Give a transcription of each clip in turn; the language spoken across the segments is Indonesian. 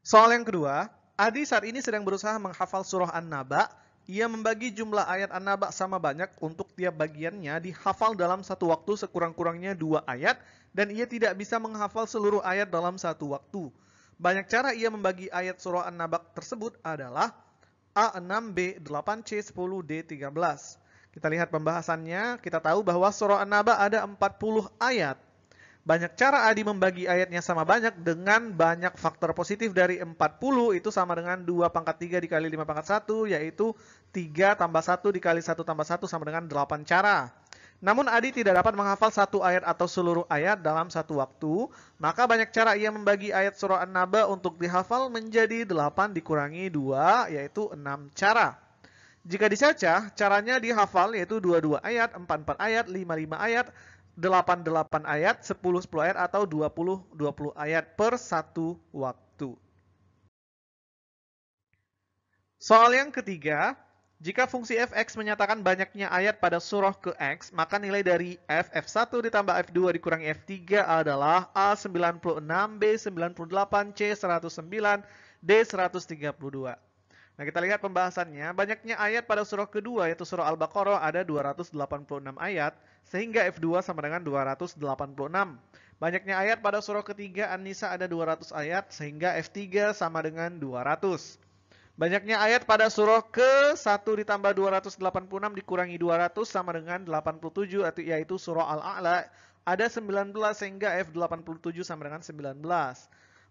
Soal yang kedua, Adi saat ini sedang berusaha menghafal surah An-Naba. Ia membagi jumlah ayat An-Naba sama banyak untuk tiap bagiannya dihafal dalam satu waktu sekurang-kurangnya 2 ayat dan ia tidak bisa menghafal seluruh ayat dalam satu waktu. Banyak cara ia membagi ayat surah An-Naba tersebut adalah A6, B8, C10, D13. Kita lihat pembahasannya, kita tahu bahwa surah An-Naba ada 40 ayat. Banyak cara Adi membagi ayatnya sama banyak dengan banyak faktor positif dari 40 itu sama dengan 2 pangkat 3 dikali 5 pangkat 1 yaitu 3 tambah 1 dikali 1 tambah 1 sama dengan 8 cara. Namun Adi tidak dapat menghafal satu ayat atau seluruh ayat dalam satu waktu, maka banyak cara ia membagi ayat surah An-Naba untuk dihafal menjadi 8 dikurangi 2 yaitu 6 cara. Jika dicacah, caranya dihafal yaitu 22 ayat, 44 ayat, 55 ayat, 88 ayat, 10 ayat atau 20 ayat per satu waktu. Soal yang ketiga, jika fungsi fx menyatakan banyaknya ayat pada surah ke x, maka nilai dari f1 ditambah f2 dikurangi f3 adalah A96, B98, C109, D132. Nah, kita lihat pembahasannya. Banyaknya ayat pada surah kedua, yaitu surah Al-Baqarah, ada 286 ayat, sehingga F2 sama dengan 286. Banyaknya ayat pada surah ketiga, An-Nisa, ada 200 ayat, sehingga F3 sama dengan 200. Banyaknya ayat pada surah ke-1 ditambah 286 dikurangi 200 sama dengan 87, yaitu surah Al-A'la, ada 19 sehingga F87 sama dengan 19.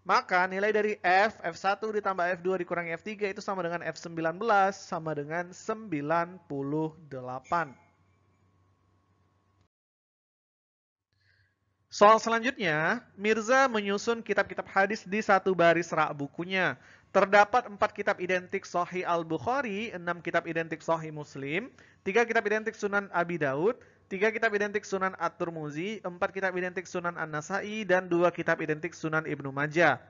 Maka nilai dari F1 ditambah F2 dikurangi F3 itu sama dengan F19 sama dengan 98. Soal selanjutnya, Mirza menyusun kitab-kitab hadis di satu baris rak bukunya. Terdapat 4 kitab identik Sahih Al-Bukhari, 6 kitab identik Sahih Muslim, 3 kitab identik Sunan Abi Daud, 3 kitab identik Sunan At-Tirmidzi, 4 kitab identik Sunan An-Nasai, dan 2 kitab identik Sunan Ibnu Majah.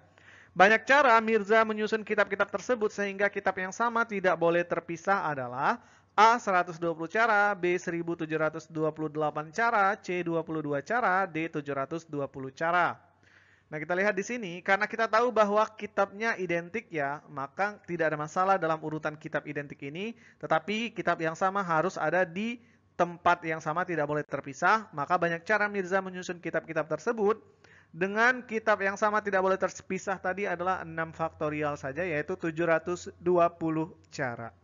Banyak cara Mirza menyusun kitab-kitab tersebut sehingga kitab yang sama tidak boleh terpisah adalah A. 120 cara, B. 1728 cara, C. 22 cara, D. 720 cara. Nah, kita lihat di sini, karena kita tahu bahwa kitabnya identik ya, maka tidak ada masalah dalam urutan kitab identik ini, tetapi kitab yang sama harus ada di tempat yang sama, tidak boleh terpisah, maka banyak cara Mirza menyusun kitab-kitab tersebut. Dengan kitab yang sama tidak boleh terpisah tadi adalah 6 faktorial saja, yaitu 720 cara.